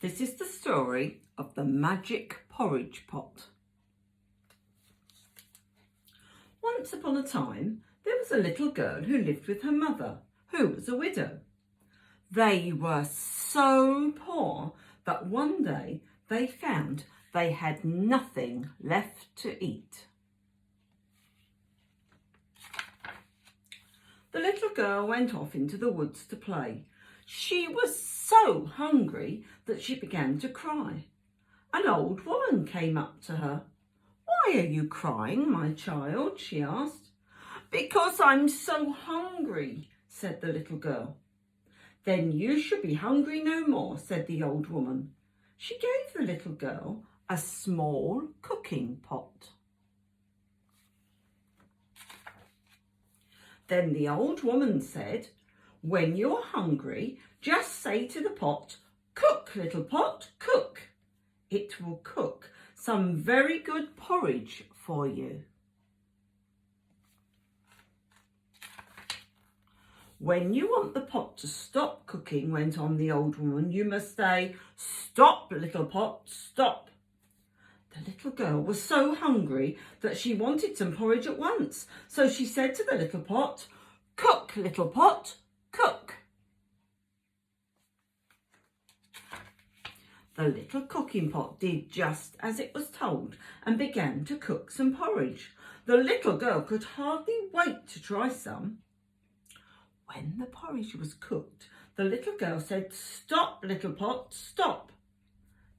This is the story of the magic porridge pot. Once upon a time, there was a little girl who lived with her mother, who was a widow. They were so poor that one day they found they had nothing left to eat. The little girl went off into the woods to play. She was so hungry that she began to cry. An old woman came up to her. "Why are you crying, my child?" she asked. "Because I'm so hungry," said the little girl. "Then you should be hungry no more," said the old woman. She gave the little girl a small cooking pot. Then the old woman said, "When you're hungry, just say to the pot, 'Cook, little pot, cook.' It will cook some very good porridge for you." "When you want the pot to stop cooking," went on the old woman, "you must say, 'Stop, little pot, stop.'" The little girl was so hungry that she wanted some porridge at once. So she said to the little pot, "Cook, little pot, cook." The little cooking pot did just as it was told and began to cook some porridge. The little girl could hardly wait to try some. When the porridge was cooked, the little girl said, "Stop, little pot, stop."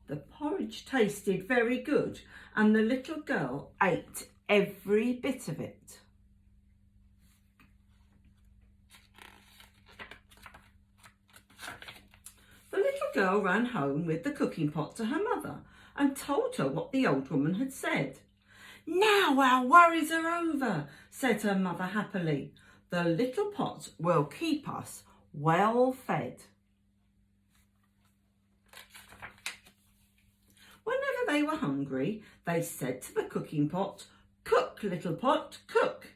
The porridge tasted very good, and the little girl ate every bit of it. The little girl ran home with the cooking pot to her mother and told her what the old woman had said. "Now our worries are over," said her mother happily. "The little pot will keep us well fed." Whenever they were hungry, they said to the cooking pot, "Cook, little pot, cook."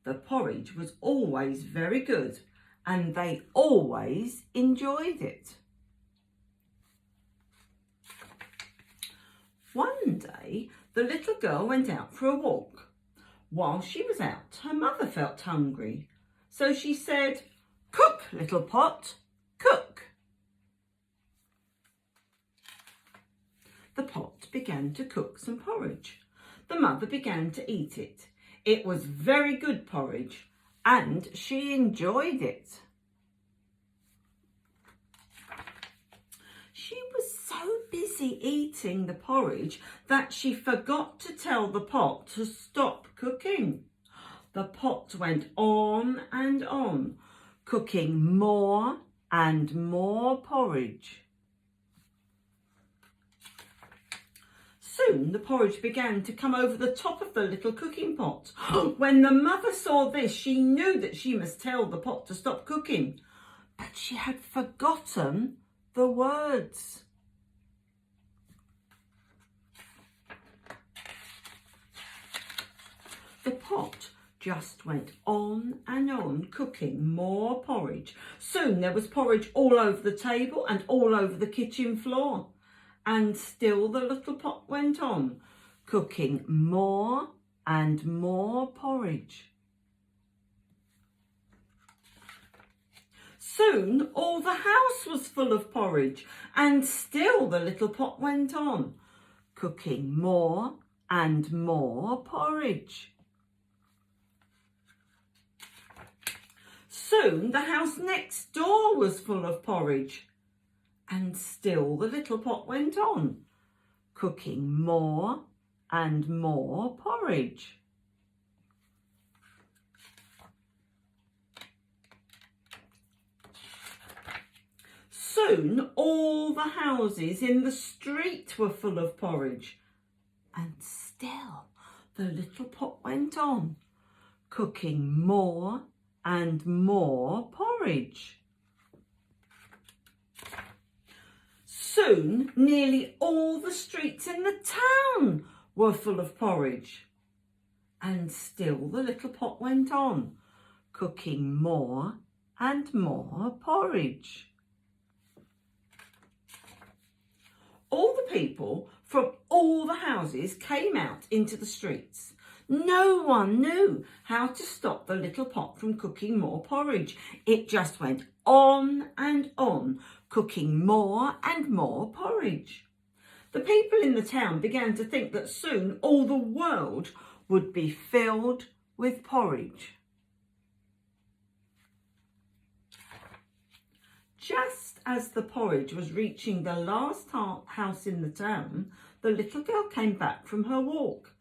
The porridge was always very good, and they always enjoyed it. One day, the little girl went out for a walk. While she was out, her mother felt hungry. So she said, "Cook, little pot, cook." The pot began to cook some porridge. The mother began to eat it. It was very good porridge, and she enjoyed it. She was so busy eating the porridge that she forgot to tell the pot to stop cooking. The pot went on, cooking more and more porridge. Soon the porridge began to come over the top of the little cooking pot. When the mother saw this, she knew that she must tell the pot to stop cooking, but she had forgotten the words. The pot just went on, cooking more porridge. Soon there was porridge all over the table and all over the kitchen floor. And still the little pot went on, cooking more and more porridge. Soon all the house was full of porridge, and still the little pot went on, cooking more and more porridge. Soon the house next door was full of porridge, and still the little pot went on, cooking more and more porridge. Soon all the houses in the street were full of porridge, and still the little pot went on, cooking more and more porridge. Soon nearly all the streets in the town were full of porridge, and still the little pot went on, cooking more and more porridge. people from all the houses came out into the streets. No one knew how to stop the little pot from cooking more porridge. It just went on and on, cooking more and more porridge. The people in the town began to think that soon all the world would be filled with porridge. Just as the porridge was reaching the last house in the town, the little girl came back from her walk.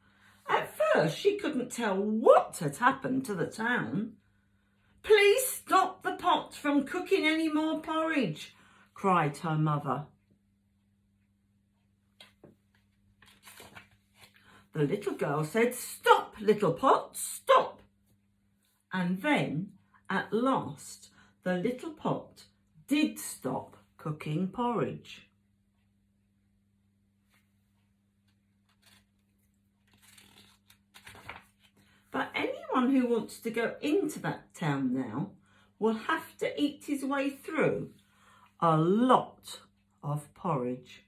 At first, she couldn't tell what had happened to the town. "Please stop the pot from cooking any more porridge," cried her mother. The little girl said, "Stop, little pot, stop." And then, at last, the little pot did stop cooking porridge. But anyone who wants to go into that town now will have to eat his way through a lot of porridge.